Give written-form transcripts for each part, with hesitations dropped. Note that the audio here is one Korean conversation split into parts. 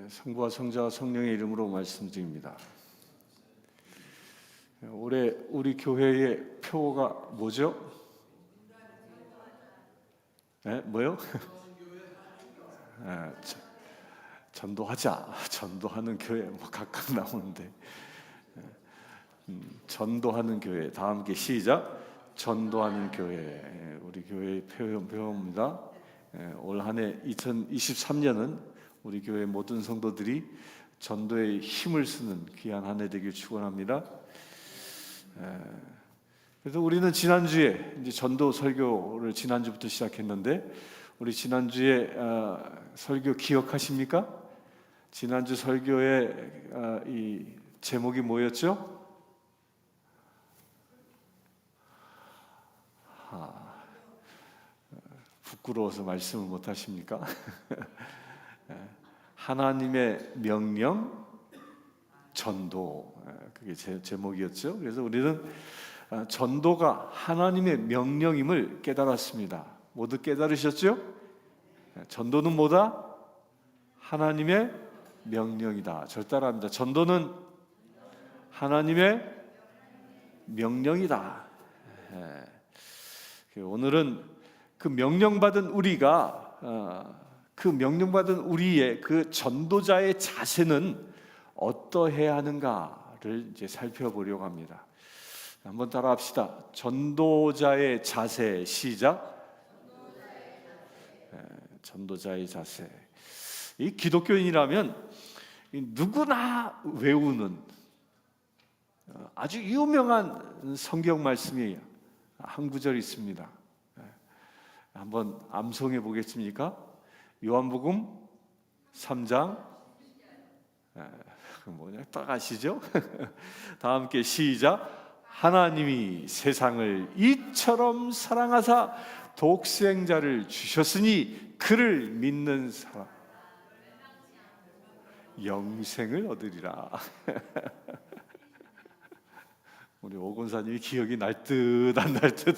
성부와 성자와 성령의 이름으로 말씀드립니다. 올해 우리 교회의 표가 뭐죠? 뭐요? 전도하자. 전도하는 교회 뭐 각각 나오는데 전도하는 교회. 다 함께 시작. 전도하는 교회. 우리 교회의 표입니다. 올 한해 2023년은 우리 교회 모든 성도들이 전도에 힘을 쓰는 귀한 한 해 되길 축원합니다. 그래서 우리는 지난주에 이제 전도 설교를 지난주부터 시작했는데 우리 지난주에 설교 기억하십니까? 지난주 설교의 이 제목이 뭐였죠? 부끄러워서 말씀을 못 하십니까? 하나님의 명령 전도, 그게 제목이었죠. 그래서 우리는 전도가 하나님의 명령임을 깨달았습니다. 모두 깨달으셨죠? 전도는 뭐다? 하나님의 명령이다. 절 따라합니다. 전도는 하나님의 명령이다. 오늘은 그 명령받은 우리가 그 명령받은 우리의 그 전도자의 자세는 어떠해야 하는가를 이제 살펴보려고 합니다. 한번 따라합시다. 전도자의 자세. 시작. 전도자의 자세. 이 기독교인이라면 누구나 외우는 아주 유명한 성경 말씀이 한 구절 있습니다. 한번 암송해 보겠습니까? 요한복음 3장 뭐냐 딱 아시죠? 다 함께 시작. 하나님이 세상을 이처럼 사랑하사 독생자를 주셨으니 그를 믿는 사람 영생을 얻으리라. 우리 오건사님이 기억이 날 듯 안 날 듯.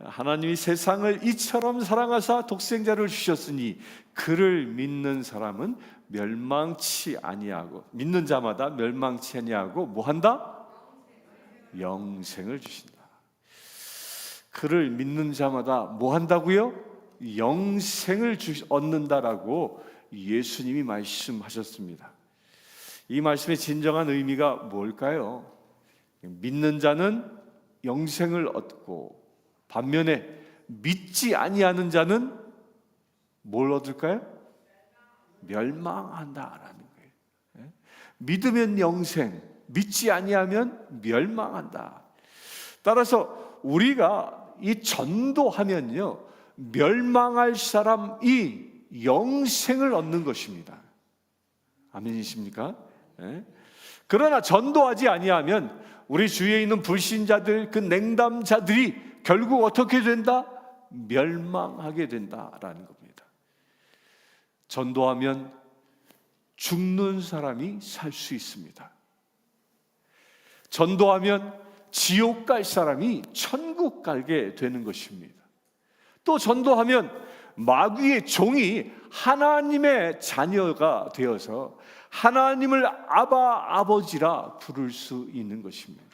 하나님이 세상을 이처럼 사랑하사 독생자를 주셨으니 그를 믿는 사람은 멸망치 아니하고 믿는 자마다 멸망치 아니하고 뭐 한다? 영생을 주신다. 그를 믿는 자마다 뭐 한다고요? 영생을 얻는다라고 예수님이 말씀하셨습니다. 이 말씀의 진정한 의미가 뭘까요? 믿는 자는 영생을 얻고 반면에 믿지 아니하는 자는 뭘 얻을까요? 멸망한다라는 거예요. 믿으면 영생, 믿지 아니하면 멸망한다. 따라서 우리가 이 전도하면요, 멸망할 사람이 영생을 얻는 것입니다. 아멘이십니까? 그러나 전도하지 아니하면 우리 주위에 있는 불신자들, 그 냉담자들이 결국 어떻게 된다? 멸망하게 된다라는 겁니다. 전도하면 죽는 사람이 살 수 있습니다. 전도하면 지옥 갈 사람이 천국 가게 되는 것입니다. 또 전도하면 마귀의 종이 하나님의 자녀가 되어서 하나님을 아바 아버지라 부를 수 있는 것입니다.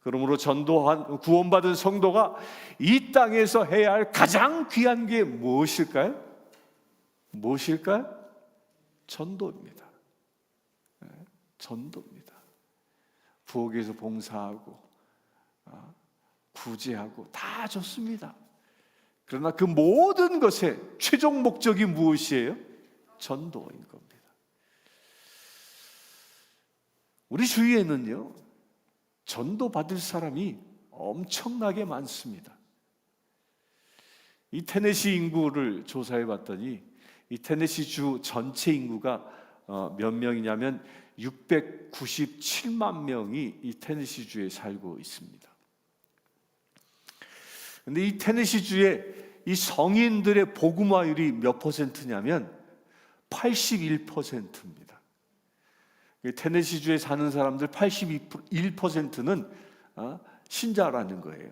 그러므로 전도한 구원받은 성도가 이 땅에서 해야 할 가장 귀한 게 무엇일까요? 무엇일까요? 전도입니다. 전도입니다. 부엌에서 봉사하고 구제하고 다 좋습니다. 그러나 그 모든 것의 최종 목적이 무엇이에요? 전도인 겁니다. 우리 주위에는요, 전도 받을 사람이 엄청나게 많습니다. 이 테네시 인구를 조사해 봤더니 이 테네시 주 전체 인구가 몇 명이냐면 697만 명이 이 테네시 주에 살고 있습니다. 근데 이 테네시 주에 이 성인들의 복음화율이 몇 퍼센트냐면 81%입니다. 테네시주에 사는 사람들 81%는 신자라는 거예요.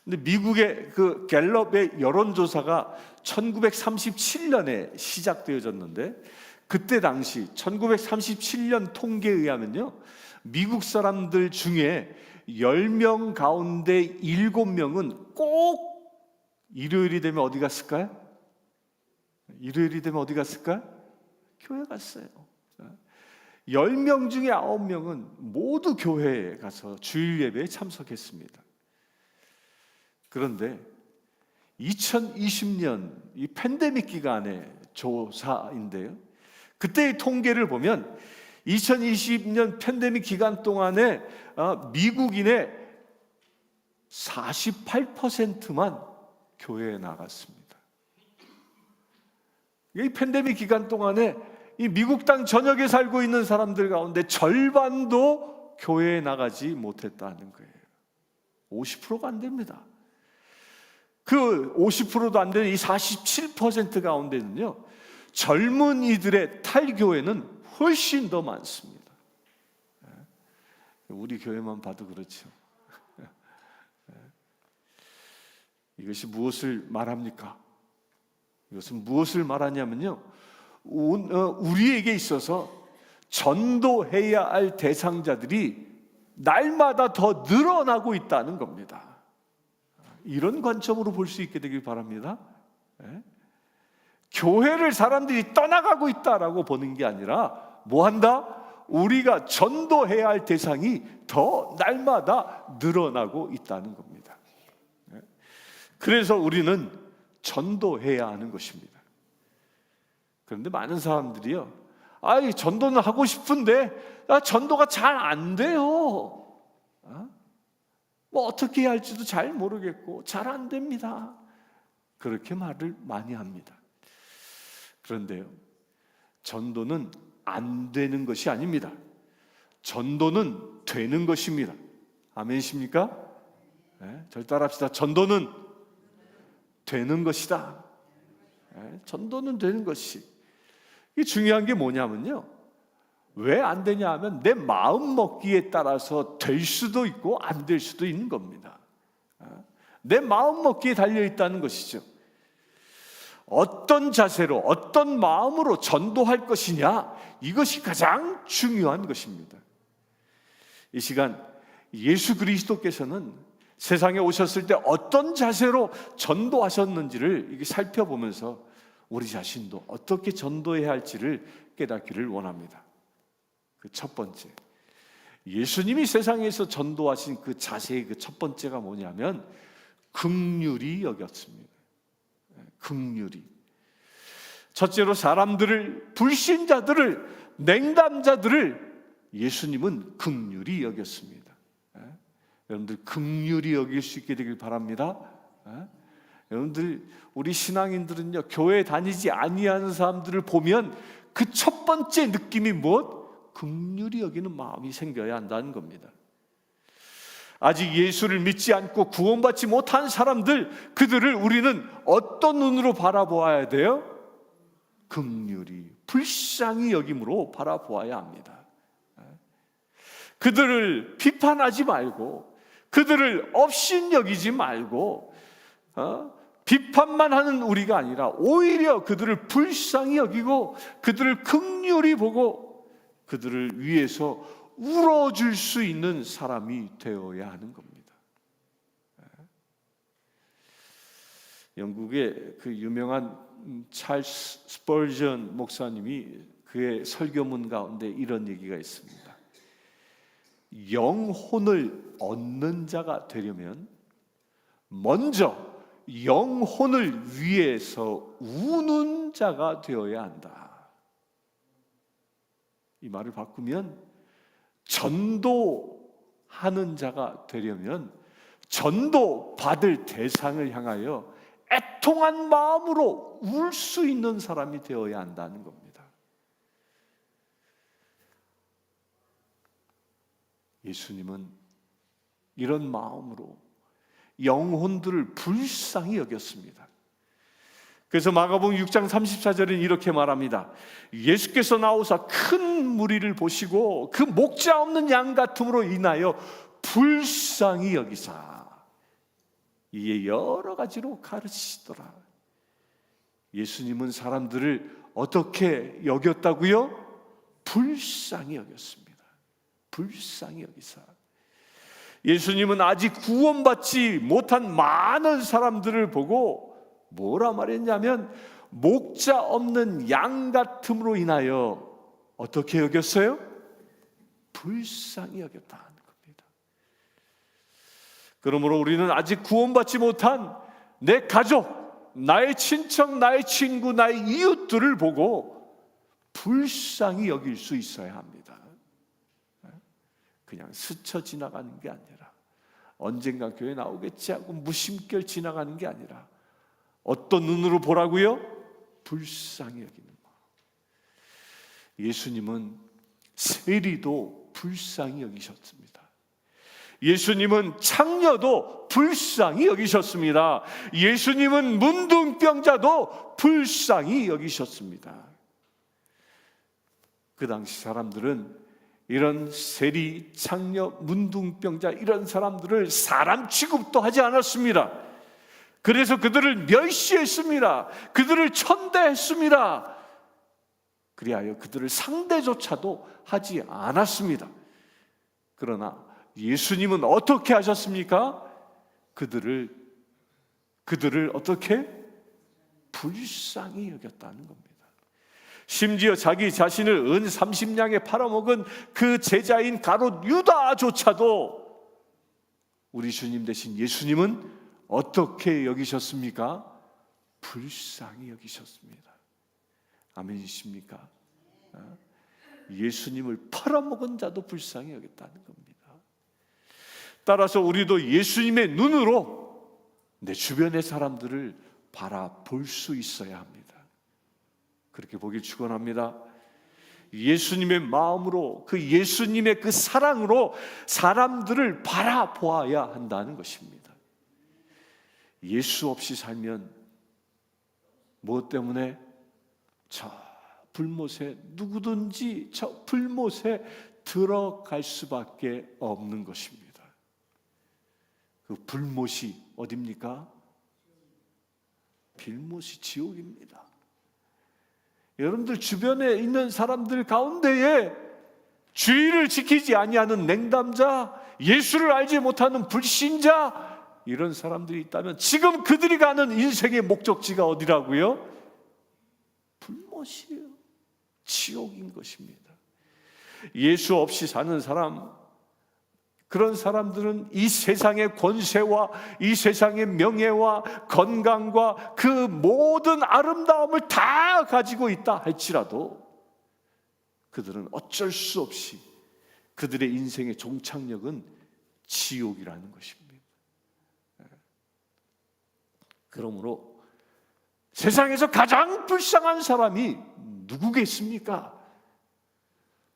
근데 미국의 그 갤럽의 여론조사가 1937년에 시작되어졌는데, 그때 당시 1937년 통계에 의하면요, 미국 사람들 중에 10명 가운데 7명은 꼭 일요일이 되면 어디 갔을까요? 일요일이 되면 어디 갔을까요? 교회 갔어요. 10명 중에 9명은 모두 교회에 가서 주일 예배에 참석했습니다. 그런데 2020년 이 팬데믹 기간의 조사인데요, 그때의 통계를 보면 2020년 팬데믹 기간 동안에 미국인의 48%만 교회에 나갔습니다. 이 팬데믹 기간 동안에 이 미국 땅 전역에 살고 있는 사람들 가운데 절반도 교회에 나가지 못했다는 거예요. 50%가 안 됩니다. 그 50%도 안 되는 이 47% 가운데는요, 젊은이들의 탈교회는 훨씬 더 많습니다. 우리 교회만 봐도 그렇죠. 이것이 무엇을 말합니까? 이것은 무엇을 말하냐면요, 우리에게 있어서 전도해야 할 대상자들이 날마다 더 늘어나고 있다는 겁니다. 이런 관점으로 볼 수 있게 되길 바랍니다. 교회를 사람들이 떠나가고 있다라고 보는 게 아니라 뭐 한다? 우리가 전도해야 할 대상이 더 날마다 늘어나고 있다는 겁니다. 그래서 우리는 전도해야 하는 것입니다. 그런데 많은 사람들이요, 전도는 하고 싶은데 전도가 잘 안 돼요. 뭐 어떻게 해야 할지도 잘 모르겠고 잘 안 됩니다. 그렇게 말을 많이 합니다. 그런데요, 전도는 안 되는 것이 아닙니다. 전도는 되는 것입니다. 아멘이십니까? 저를 따라합시다. 전도는 되는 것이다. 전도는 되는 것이. 이게 중요한 게 뭐냐면요, 왜 안 되냐 하면 내 마음 먹기에 따라서 될 수도 있고 안 될 수도 있는 겁니다. 내 마음 먹기에 달려있다는 것이죠. 어떤 자세로, 어떤 마음으로 전도할 것이냐, 이것이 가장 중요한 것입니다. 이 시간 예수 그리스도께서는 세상에 오셨을 때 어떤 자세로 전도하셨는지를 살펴보면서 우리 자신도 어떻게 전도해야 할지를 깨닫기를 원합니다. 그 첫 번째, 예수님이 세상에서 전도하신 그 자세의 그 첫 번째가 뭐냐면 긍휼히 여겼습니다. 긍휼히. 첫째로 사람들을, 불신자들을, 냉담자들을 예수님은 긍휼히 여겼습니다. 여러분들 긍휼히 여길 수 있게 되길 바랍니다. 여러분들, 우리 신앙인들은요, 교회 다니지 아니하는 사람들을 보면 그 첫 번째 느낌이 무엇? 긍휼히 여기는 마음이 생겨야 한다는 겁니다. 아직 예수를 믿지 않고 구원받지 못한 사람들, 그들을 우리는 어떤 눈으로 바라보아야 돼요? 긍휼히, 불쌍히 여김으로 바라보아야 합니다. 그들을 비판하지 말고, 그들을 업신여기지 말고, 비판만 하는 우리가 아니라 오히려 그들을 불쌍히 여기고 그들을 긍휼히 보고 그들을 위해서 울어줄 수 있는 사람이 되어야 하는 겁니다. 영국의 그 유명한 찰스 스펄전 목사님이 그의 설교문 가운데 이런 얘기가 있습니다. 영혼을 얻는 자가 되려면 먼저 영혼을 위해서 우는 자가 되어야 한다. 이 말을 바꾸면 전도하는 자가 되려면 전도 받을 대상을 향하여 애통한 마음으로 울 수 있는 사람이 되어야 한다는 겁니다. 예수님은 이런 마음으로 영혼들을 불쌍히 여겼습니다. 그래서 마가복음 6장 34절은 이렇게 말합니다. 예수께서 나오사 큰 무리를 보시고 그 목자 없는 양 같음으로 인하여 불쌍히 여기사 이에 여러 가지로 가르치시더라. 예수님은 사람들을 어떻게 여겼다고요? 불쌍히 여겼습니다. 불쌍히 여기사. 예수님은 아직 구원받지 못한 많은 사람들을 보고 뭐라 말했냐면 목자 없는 양 같음으로 인하여 어떻게 여겼어요? 불쌍히 여겼다는 겁니다. 그러므로 우리는 아직 구원받지 못한 내 가족, 나의 친척, 나의 친구, 나의 이웃들을 보고 불쌍히 여길 수 있어야 합니다. 그냥 스쳐 지나가는 게 아니라 언젠가 교회 나오겠지 하고 무심결 지나가는 게 아니라 어떤 눈으로 보라고요? 불쌍히 여기는 마음. 예수님은 세리도 불쌍히 여기셨습니다. 예수님은 창녀도 불쌍히 여기셨습니다. 예수님은 문둥병자도 불쌍히 여기셨습니다. 그 당시 사람들은 이런 세리, 창녀, 문둥병자 이런 사람들을 사람 취급도 하지 않았습니다. 그래서 그들을 멸시했습니다. 그들을 천대했습니다. 그리하여 그들을 상대조차도 하지 않았습니다. 그러나 예수님은 어떻게 하셨습니까? 그들을 어떻게? 불쌍히 여겼다는 겁니다. 심지어 자기 자신을 은 30냥에 팔아먹은 그 제자인 가롯 유다조차도 우리 주님 대신 예수님은 어떻게 여기셨습니까? 불쌍히 여기셨습니다. 아멘이십니까? 예수님을 팔아먹은 자도 불쌍히 여겼다는 겁니다. 따라서 우리도 예수님의 눈으로 내 주변의 사람들을 바라볼 수 있어야 합니다. 그렇게 보길 축원합니다. 예수님의 마음으로, 그 예수님의 그 사랑으로 사람들을 바라보아야 한다는 것입니다. 예수 없이 살면 무엇 때문에? 저 불못에 누구든지 저 불못에 들어갈 수밖에 없는 것입니다. 그 불못이 어디입니까? 빌못이 지옥입니다. 여러분들 주변에 있는 사람들 가운데에 주의를 지키지 아니하는 냉담자, 예수를 알지 못하는 불신자, 이런 사람들이 있다면 지금 그들이 가는 인생의 목적지가 어디라고요? 불못이에요. 지옥인 것입니다. 예수 없이 사는 사람, 그런 사람들은 이 세상의 권세와 이 세상의 명예와 건강과 그 모든 아름다움을 다 가지고 있다 할지라도 그들은 어쩔 수 없이 그들의 인생의 종착역은 지옥이라는 것입니다. 그러므로 세상에서 가장 불쌍한 사람이 누구겠습니까?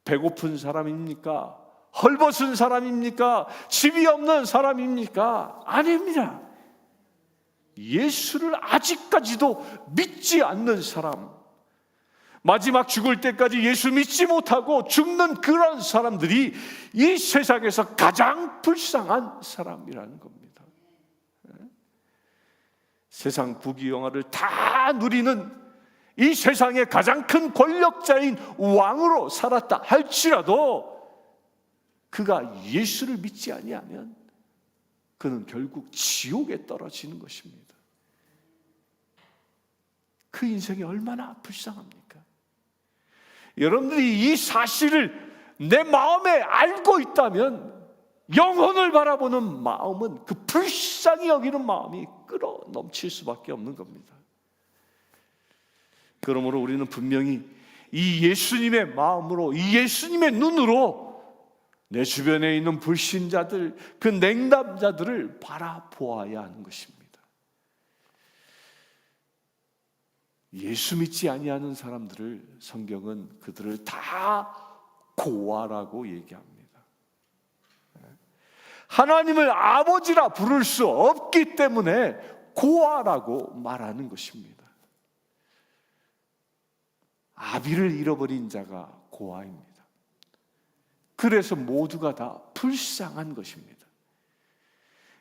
배고픈 사람입니까? 헐벗은 사람입니까? 집이 없는 사람입니까? 아닙니다. 예수를 아직까지도 믿지 않는 사람, 마지막 죽을 때까지 예수 믿지 못하고 죽는 그런 사람들이 이 세상에서 가장 불쌍한 사람이라는 겁니다. 세상 부귀영화를 다 누리는 이 세상의 가장 큰 권력자인 왕으로 살았다 할지라도 그가 예수를 믿지 아니하면 그는 결국 지옥에 떨어지는 것입니다. 그 인생이 얼마나 불쌍합니까? 여러분들이 이 사실을 내 마음에 알고 있다면 영혼을 바라보는 마음은 그 불쌍히 여기는 마음이 끌어 넘칠 수밖에 없는 겁니다. 그러므로 우리는 분명히 이 예수님의 마음으로, 이 예수님의 눈으로 내 주변에 있는 불신자들, 그 냉담자들을 바라보아야 하는 것입니다. 예수 믿지 아니하는 사람들을 성경은 그들을 다 고아라고 얘기합니다. 하나님을 아버지라 부를 수 없기 때문에 고아라고 말하는 것입니다. 아비를 잃어버린 자가 고아입니다. 그래서 모두가 다 불쌍한 것입니다.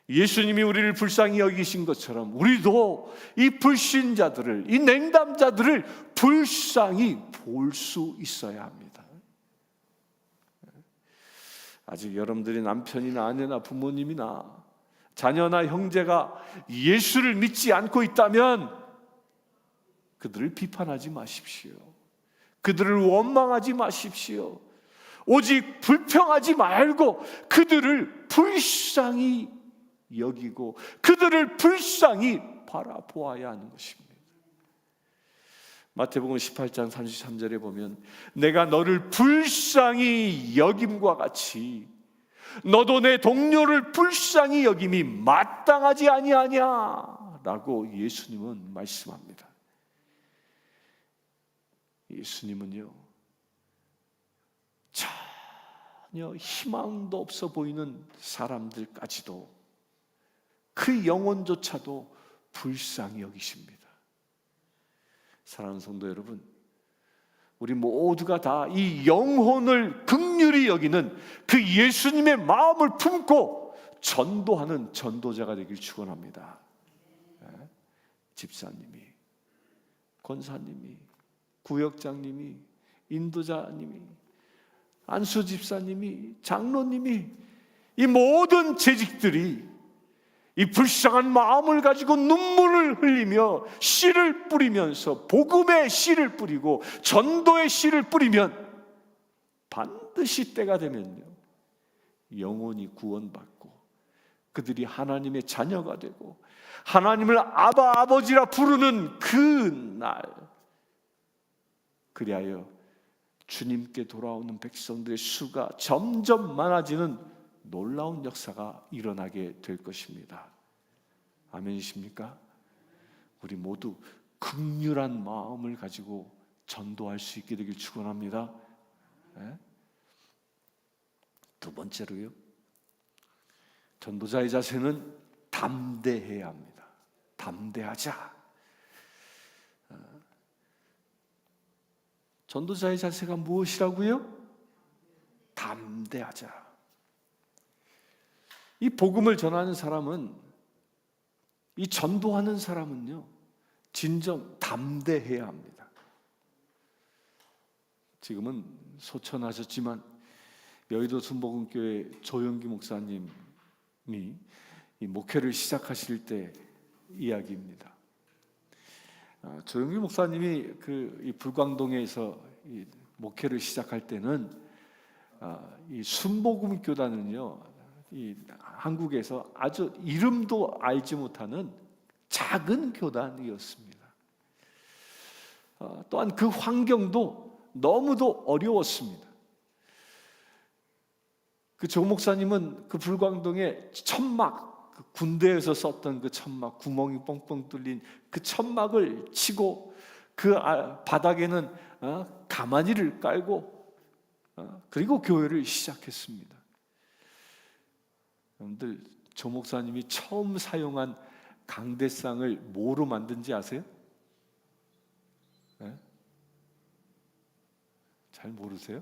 예수님이 우리를 불쌍히 여기신 것처럼 우리도 이 불신자들을, 이 냉담자들을 불쌍히 볼 수 있어야 합니다. 아직 여러분들이 남편이나 아내나 부모님이나 자녀나 형제가 예수를 믿지 않고 있다면 그들을 비판하지 마십시오. 그들을 원망하지 마십시오. 오직 불평하지 말고 그들을 불쌍히 여기고 그들을 불쌍히 바라보아야 하는 것입니다. 마태복음 18장 33절에 보면 내가 너를 불쌍히 여김과 같이 너도 내 동료를 불쌍히 여김이 마땅하지 아니하냐 라고 예수님은 말씀합니다. 예수님은요, 전혀 희망도 없어 보이는 사람들까지도 그 영혼조차도 불쌍히 여기십니다. 사랑하는 성도 여러분, 우리 모두가 다 이 영혼을 긍휼히 여기는 그 예수님의 마음을 품고 전도하는 전도자가 되길 축원합니다. 집사님이, 권사님이, 구역장님이, 인도자님이, 안수 집사님이, 장로님이, 이 모든 재직들이 이 불쌍한 마음을 가지고 눈물을 흘리며 씨를 뿌리면서 복음의 씨를 뿌리고 전도의 씨를 뿌리면 반드시 때가 되면요, 영혼이 구원받고 그들이 하나님의 자녀가 되고 하나님을 아바 아버지라 부르는 그 날, 그리하여 주님께 돌아오는 백성들의 수가 점점 많아지는 놀라운 역사가 일어나게 될 것입니다. 아멘이십니까? 우리 모두 긍휼한 마음을 가지고 전도할 수 있게 되길 축원합니다. 두 번째로요, 전도자의 자세는 담대해야 합니다. 담대하자. 전도자의 자세가 무엇이라고요? 담대하자. 이 복음을 전하는 사람은, 이 전도하는 사람은요, 진정 담대해야 합니다. 지금은 소천하셨지만 여의도 순복음교회 조영기 목사님이 이 목회를 시작하실 때 이야기입니다. 조영기 목사님이 이 불광동에서 이 목회를 시작할 때는 이 순복음교단은요, 이 한국에서 아주 이름도 알지 못하는 작은 교단이었습니다. 또한 그 환경도 너무도 어려웠습니다. 그 조 목사님은 그 불광동에 천막, 그 군대에서 썼던 그 천막, 구멍이 뻥뻥 뚫린 그 천막을 치고 그 바닥에는 가마니를 깔고 그리고 교회를 시작했습니다. 여러분들, 조 목사님이 처음 사용한 강대상을 뭐로 만든지 아세요? 네? 잘 모르세요?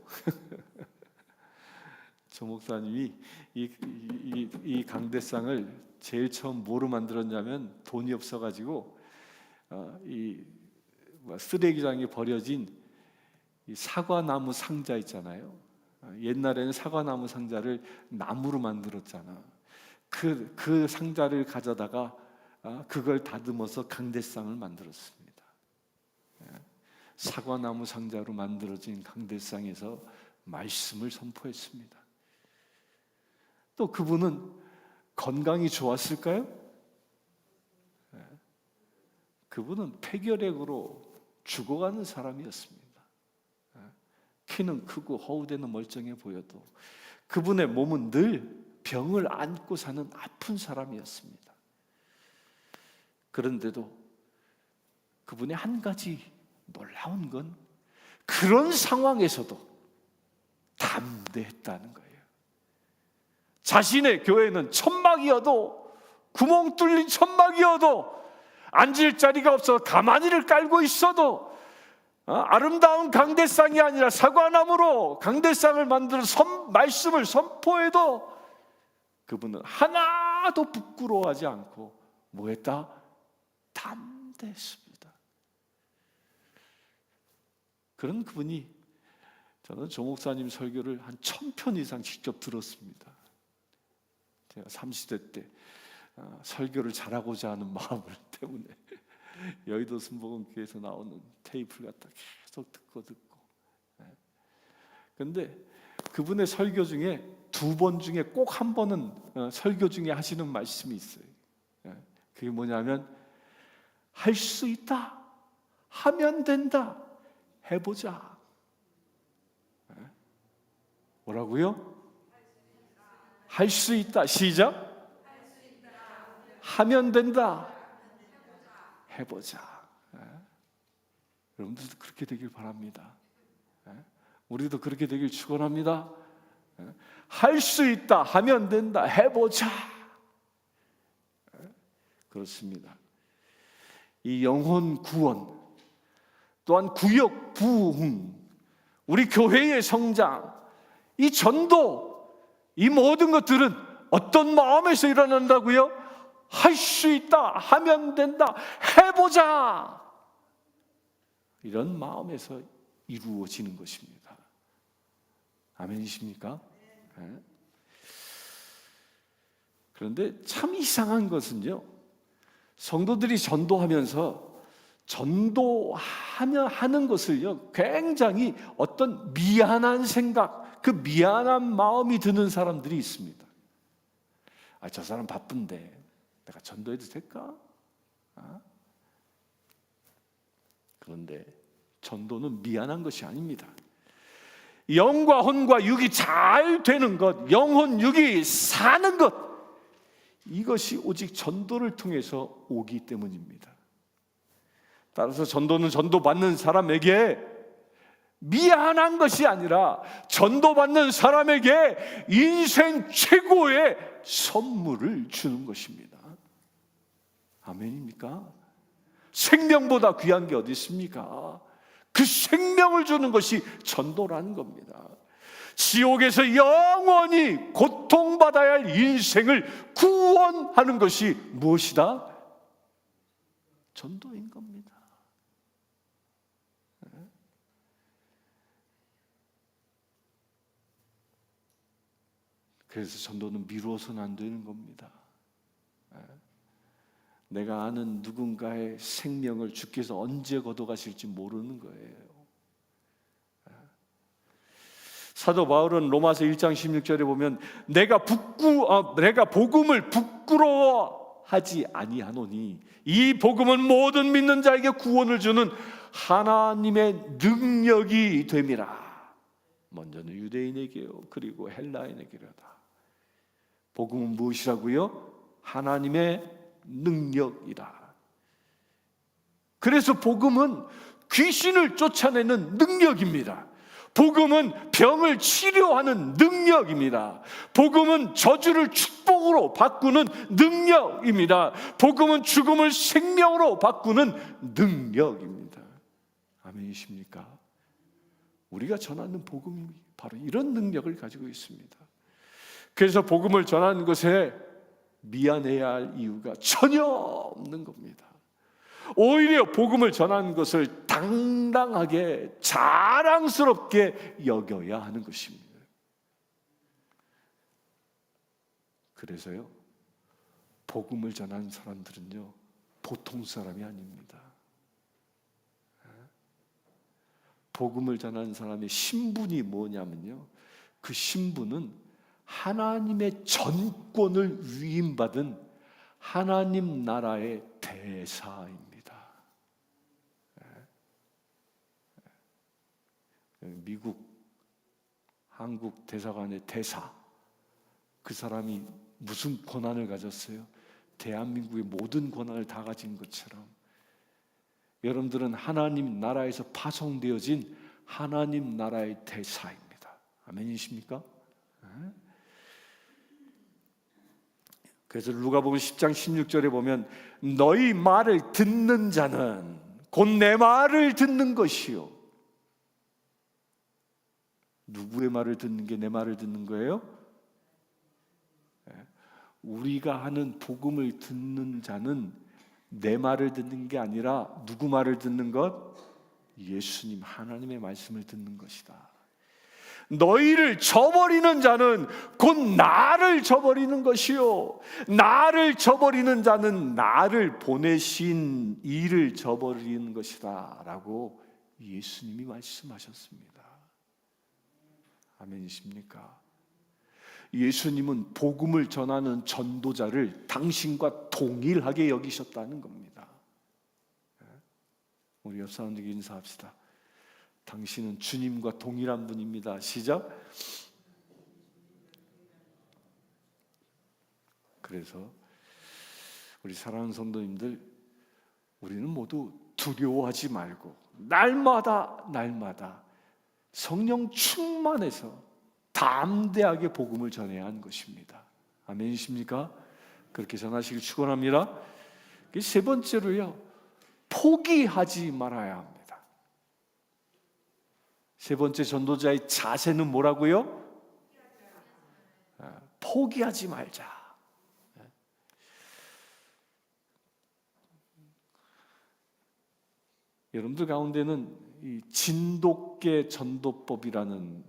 조 목사님이 이 강대상을 제일 처음 뭐로 만들었냐면, 돈이 없어가지고 이 쓰레기장에 버려진 이 사과나무 상자 있잖아요. 옛날에는 사과나무 상자를 나무로 만들었잖아. 그 상자를 가져다가 그걸 다듬어서 강대상을 만들었습니다. 사과나무 상자로 만들어진 강대상에서 말씀을 선포했습니다. 또 그분은 건강이 좋았을까요? 그분은 폐결핵으로 죽어가는 사람이었습니다. 키는 크고 허우대는 멀쩡해 보여도 그분의 몸은 늘 병을 안고 사는 아픈 사람이었습니다. 그런데도 그분의 한 가지 놀라운 건 그런 상황에서도 담대했다는 거예요. 자신의 교회는 천막이어도, 구멍 뚫린 천막이어도, 앉을 자리가 없어 가마니를 깔고 있어도 아름다운 강대상이 아니라 사과나무로 강대상을 만들어 말씀을 선포해도 그분은 하나도 부끄러워하지 않고 뭐했다? 담대했습니다. 그런 그분이, 저는 조 목사님 설교를 한 1000편 이상 직접 들었습니다. 제가 30대 때 설교를 잘하고자 하는 마음을 때문에 여의도 순복음교회에서 나오는 테이프를 갖다 계속 듣고 그런데 그분의 설교 중에 2번 중에 꼭 한 번은 설교 중에 하시는 말씀이 있어요. 그게 뭐냐면 할 수 있다, 하면 된다, 해보자. 뭐라고요? 할 수 있다. 시작. 하면 된다. 해보자. 여러분들도 그렇게 되길 바랍니다. 우리도 그렇게 되길 축원합니다. 할 수 있다, 하면 된다, 해보자. 그렇습니다. 이 영혼 구원, 또한 구역 부흥, 우리 교회의 성장, 이 전도, 이 모든 것들은 어떤 마음에서 일어난다고요? 할 수 있다, 하면 된다, 해보자. 이런 마음에서 이루어지는 것입니다. 아멘이십니까? 네. 그런데 참 이상한 것은요, 성도들이 전도하면서 하는 것을요, 굉장히 어떤 미안한 생각, 그 미안한 마음이 드는 사람들이 있습니다. 저 사람 바쁜데 내가 전도해도 될까? 그런데 전도는 미안한 것이 아닙니다. 영과 혼과 육이 잘 되는 것, 영혼 육이 사는 것, 이것이 오직 전도를 통해서 오기 때문입니다. 따라서 전도는 전도받는 사람에게 미안한 것이 아니라 전도받는 사람에게 인생 최고의 선물을 주는 것입니다. 아멘입니까? 생명보다 귀한 게 어디 있습니까? 그 생명을 주는 것이 전도라는 겁니다. 지옥에서 영원히 고통받아야 할 인생을 구원하는 것이 무엇이다? 전도인 겁니다. 그래서 전도는 미루어서는 안 되는 겁니다. 내가 아는 누군가의 생명을 주께서 언제 걷어가실지 모르는 거예요. 사도 바울은 로마서 1장 16절에 보면 내가 복음을 부끄러워하지 아니하노니 이 복음은 모든 믿는 자에게 구원을 주는 하나님의 능력이 됨이라. 먼저는 유대인에게요, 그리고 헬라인에게로다. 복음은 무엇이라고요? 하나님의 능력이다. 그래서 복음은 귀신을 쫓아내는 능력입니다. 복음은 병을 치료하는 능력입니다. 복음은 저주를 축복으로 바꾸는 능력입니다. 복음은 죽음을 생명으로 바꾸는 능력입니다. 아멘이십니까? 우리가 전하는 복음이 바로 이런 능력을 가지고 있습니다. 그래서 복음을 전하는 것에 미안해야 할 이유가 전혀 없는 겁니다. 오히려 복음을 전하는 것을 당당하게 자랑스럽게 여겨야 하는 것입니다. 그래서요, 복음을 전하는 사람들은요, 보통 사람이 아닙니다. 복음을 전하는 사람의 신분이 뭐냐면요, 그 신분은 하나님의 전권을 위임받은 하나님 나라의 대사입니다. 미국, 한국 대사관의 대사, 그 사람이 무슨 권한을 가졌어요? 대한민국의 모든 권한을 다 가진 것처럼 여러분들은 하나님 나라에서 파송되어진 하나님 나라의 대사입니다. 아멘이십니까? 그래서 누가복음 10장 16절에 보면 너희 말을 듣는 자는 곧 내 말을 듣는 것이요 누구의 말을 듣는 게 내 말을 듣는 거예요? 우리가 하는 복음을 듣는 자는 내 말을 듣는 게 아니라 누구 말을 듣는 것? 예수님 하나님의 말씀을 듣는 것이다. 너희를 저버리는 자는 곧 나를 저버리는 것이요, 나를 저버리는 자는 나를 보내신 이를 저버리는 것이다 라고 예수님이 말씀하셨습니다. 아멘이십니까? 예수님은 복음을 전하는 전도자를 당신과 동일하게 여기셨다는 겁니다. 우리 옆 사람들에게 인사합시다. 당신은 주님과 동일한 분입니다. 시작. 그래서 우리 사랑하는 성도님들, 우리는 모두 두려워하지 말고 날마다 성령 충만해서 담대하게 복음을 전해야 하는 것입니다. 아멘이십니까? 그렇게 전하시길 축원합니다. 세 번째로요, 포기하지 말아야 합니다. 세 번째 전도자의 자세는 뭐라고요? 포기하지 말자. 여러분들 가운데는 이 진돗개 전도법이라는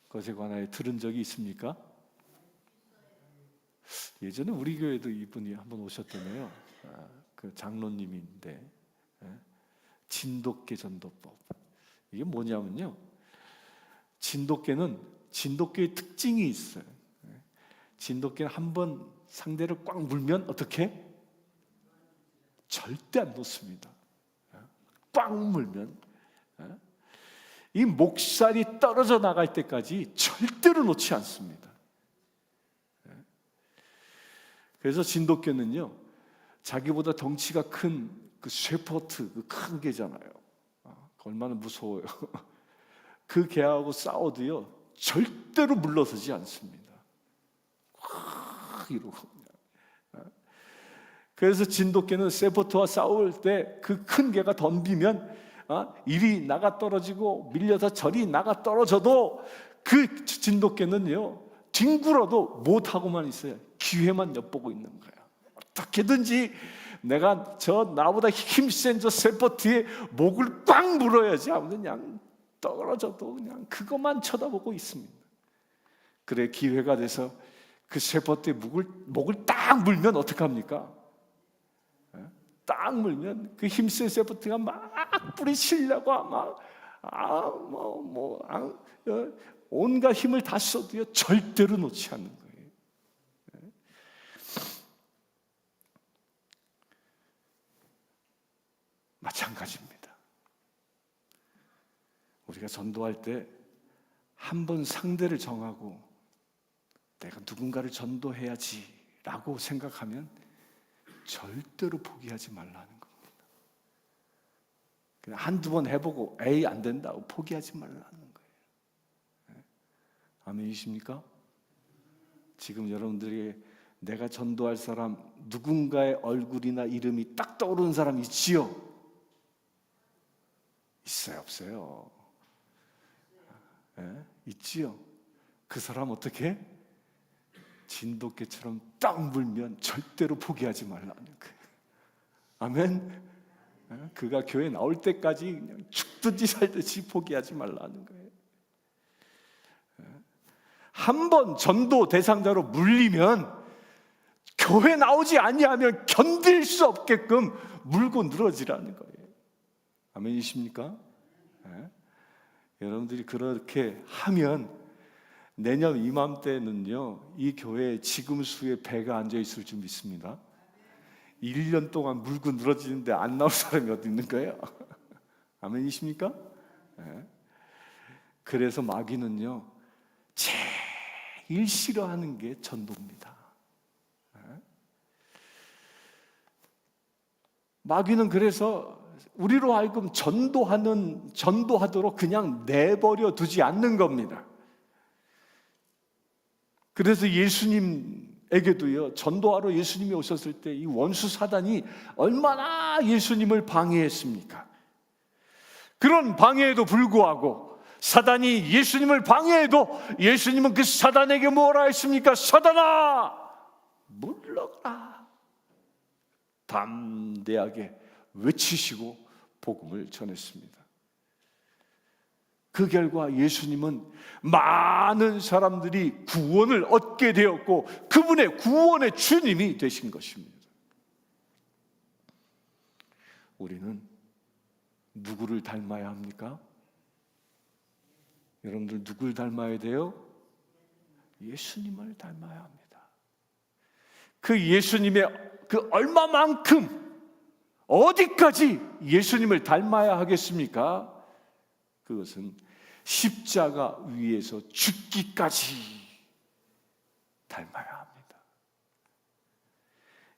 것에 관하여 들은 적이 있습니까? 예전에 우리 교회도 이분이 한번 오셨잖아요. 그 장로님인데, 진돗개 전도법. 이게 뭐냐면요, 진돗개의 특징이 있어요. 진돗개는 한번 상대를 꽉 물면 어떻게? 절대 안 놓습니다. 꽉 물면 이 목살이 떨어져 나갈 때까지 절대로 놓지 않습니다. 그래서 진돗개는요, 자기보다 덩치가 큰 그 쉐퍼트, 그 큰 개잖아요. 얼마나 무서워요. 그 개하고 싸워도요, 절대로 물러서지 않습니다. 이러고. 그래서 진돗개는 쉐퍼트와 싸울 때 그 큰 개가 덤비면 이리 나가 떨어지고 밀려서 저리 나가 떨어져도 그 진돗개는요, 뒹굴어도 못하고만 있어요. 기회만 엿보고 있는 거야. 어떻게든지 내가 나보다 힘센 저 쉐퍼트의 목을 꽉 물어야지 하면 그냥 떨어져도 그냥 그것만 쳐다보고 있습니다. 그래, 기회가 돼서 그 쉐퍼트의 목을 딱 물면 어떡합니까? 딱 물면 그 힘센 쉐퍼트가 막 뿌리치려고 막 온갖 힘을 다 써도요, 절대로 놓지 않는 거예요. 마찬가지입니다. 우리가 전도할 때 한 번 상대를 정하고 내가 누군가를 전도해야지라고 생각하면 절대로 포기하지 말라는 겁니다. 그냥 한두 번 해보고 에이 안 된다고 포기하지 말라는 거예요. 아멘이십니까? 지금 여러분들이 내가 전도할 사람 누군가의 얼굴이나 이름이 딱 떠오르는 사람 있지요? 있어요, 없어요? 있지요? 그 사람 어떻게? 진돗개처럼 딱 물면 절대로 포기하지 말라는 거예요. 아멘? 그가 교회 나올 때까지 그냥 죽든지 살든지 포기하지 말라는 거예요. 한 번 전도 대상자로 물리면 교회 나오지 아니하면 견딜 수 없게끔 물고 늘어지라는 거예요. 아멘이십니까? 여러분들이 그렇게 하면 내년 이맘때는요, 이 교회에 지금 수의 배가 앉아 있을 줄 믿습니다. 1년 동안 물고 늘어지는데 안 나올 사람이 어디 있는 거예요? 아멘이십니까? 그래서 마귀는요, 제일 싫어하는 게 전도입니다. 마귀는 그래서 우리로 하여금 전도하도록 그냥 내버려 두지 않는 겁니다. 그래서 예수님에게도요, 전도하러 예수님이 오셨을 때 이 원수 사단이 얼마나 예수님을 방해했습니까? 그런 방해에도 불구하고 사단이 예수님을 방해해도 예수님은 그 사단에게 뭐라 했습니까? 사단아, 물러가라. 담대하게 외치시고 복음을 전했습니다. 그 결과 예수님은 많은 사람들이 구원을 얻게 되었고 그분의 구원의 주님이 되신 것입니다. 우리는 누구를 닮아야 합니까? 여러분들 누굴 닮아야 돼요? 예수님을 닮아야 합니다. 그 예수님의 그 얼마만큼 어디까지 예수님을 닮아야 하겠습니까? 그것은 십자가 위에서 죽기까지 닮아야 합니다.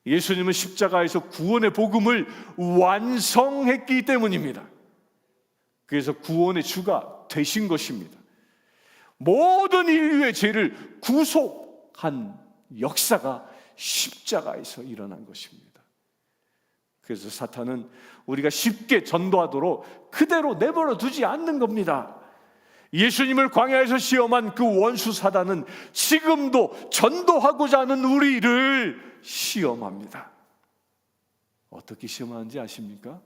예수님은 십자가에서 구원의 복음을 완성했기 때문입니다. 그래서 구원의 주가 되신 것입니다. 모든 인류의 죄를 구속한 역사가 십자가에서 일어난 것입니다. 그래서 사탄은 우리가 쉽게 전도하도록 그대로 내버려 두지 않는 겁니다. 예수님을 광야에서 시험한 그 원수 사단은 지금도 전도하고자 하는 우리를 시험합니다. 어떻게 시험하는지 아십니까?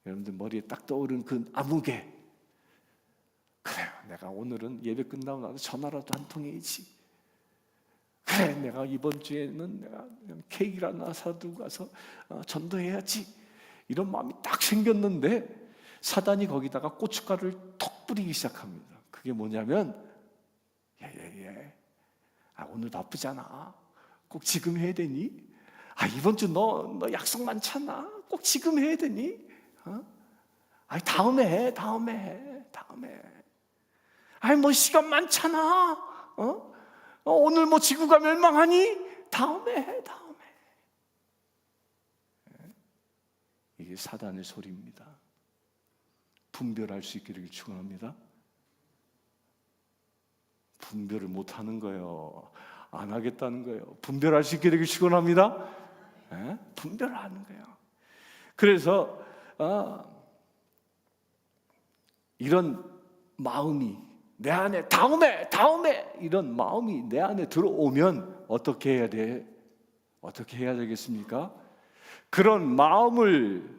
여러분들 머리에 딱 떠오른 그 아무개. 그래요, 내가 오늘은 예배 끝나고 나서 전화라도 한 통 해야지. 그래, 내가 이번 주에는 내가 케이크라나 사두고 가서 전도해야지. 이런 마음이 딱 생겼는데 사단이 거기다가 고춧가루를 톡 뿌리기 시작합니다. 그게 뭐냐면 오늘 바쁘잖아. 꼭 지금 해야 되니? 이번 주 너 약속 많잖아. 꼭 지금 해야 되니? 다음에 해. 뭐 시간 많잖아. 오늘 뭐 지구가 멸망하니? 다음에 해. 이게 사단의 소리입니다. 분별할 수 있기를 축원합니다. 분별을 못하는 거예요. 안 하겠다는 거예요. 분별할 수 있기를 축원합니다. 분별을 하는 거예요. 그래서 이런 마음이 내 안에 다음에 이런 마음이 내 안에 들어오면 어떻게 해야 돼? 어떻게 해야 되겠습니까? 그런 마음을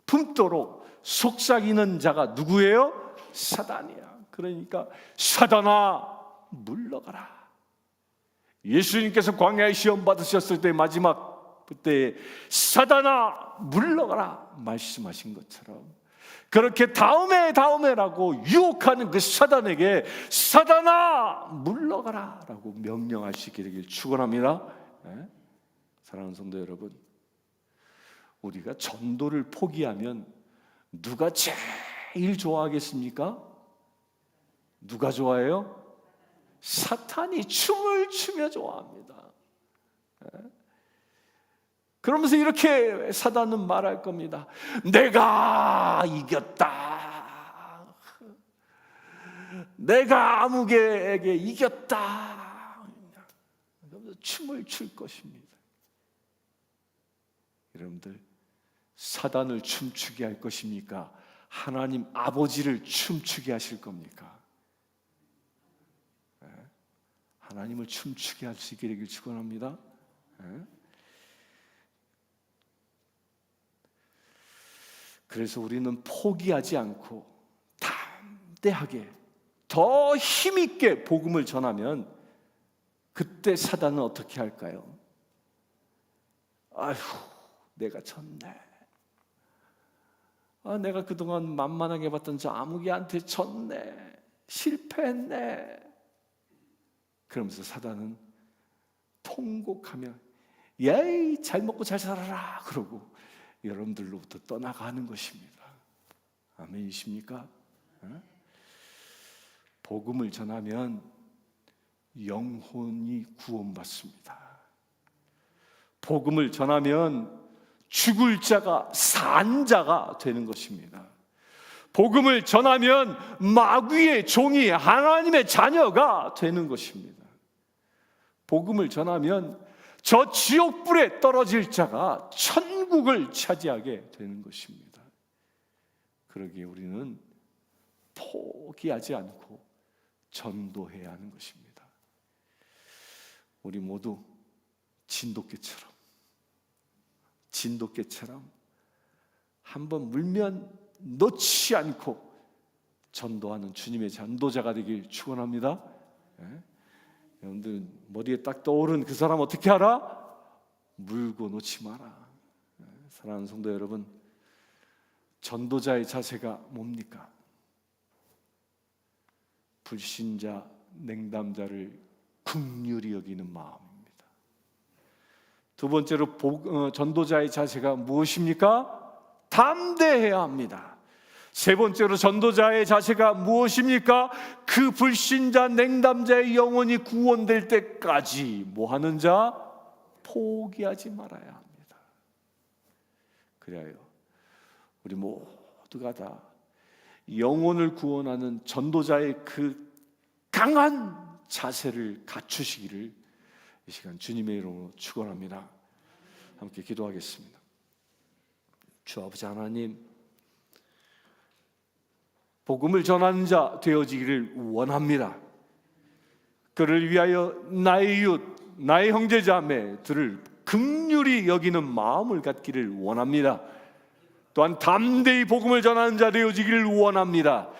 품도록 속삭이는 자가 누구예요? 사단이야. 그러니까 사단아 물러가라. 예수님께서 광야에 시험 받으셨을 때 마지막 그때 사단아 물러가라 말씀하신 것처럼 그렇게 다음에라고 유혹하는 그 사단에게 사단아 물러가라 라고 명령할 수 있게 되길 축원합니다. 사랑하는 성도 여러분, 우리가 전도를 포기하면 누가 제일 좋아하겠습니까? 누가 좋아해요? 사탄이 춤을 추며 좋아합니다. 그러면서 이렇게 사단은 말할 겁니다. 내가 이겼다. 내가 아무개에게 이겼다. 그러면서 춤을 출 것입니다. 여러분들, 사단을 춤추게 할 것입니까? 하나님 아버지를 춤추게 하실 겁니까? 하나님을 춤추게 할 수 있게 되길 축원합니다. 그래서 우리는 포기하지 않고 담대하게 더 힘있게 복음을 전하면 그때 사단은 어떻게 할까요? 아휴, 내가 졌네. 내가 그동안 만만하게 봤던 저 아무개한테 졌네. 실패했네. 그러면서 사단은 통곡하며 예이 잘 먹고 잘 살아라 그러고 여러분들로부터 떠나가는 것입니다. 아멘이십니까? 복음을 전하면 영혼이 구원받습니다. 복음을 전하면 죽을 자가 산 자가 되는 것입니다. 복음을 전하면 마귀의 종이 하나님의 자녀가 되는 것입니다. 복음을 전하면 저 지옥불에 떨어질 자가 천국을 차지하게 되는 것입니다. 그러기에 우리는 포기하지 않고 전도해야 하는 것입니다. 우리 모두 진돗개처럼 한번 물면 놓지 않고 전도하는 주님의 전도자가 되길 축원합니다. 여러분들 머리에 딱 떠오른 그 사람 어떻게 알아? 물고 놓지 마라. 사랑하는 성도 여러분, 전도자의 자세가 뭡니까? 불신자, 냉담자를 긍휼히 여기는 마음입니다. 두 번째로 전도자의 자세가 무엇입니까? 담대해야 합니다. 세 번째로 전도자의 자세가 무엇입니까? 그 불신자, 냉담자의 영혼이 구원될 때까지 뭐 하는 자? 포기하지 말아야 합니다. 그래요, 우리 모두가 다 영혼을 구원하는 전도자의 그 강한 자세를 갖추시기를 이 시간 주님의 이름으로 축원합니다. 함께 기도하겠습니다. 주 아버지 하나님, 복음을 전하는 자 되어지기를 원합니다. 그를 위하여 나의 이웃, 나의 형제자매들을 긍휼히 여기는 마음을 갖기를 원합니다. 또한 담대히 복음을 전하는 자 되어지기를 원합니다.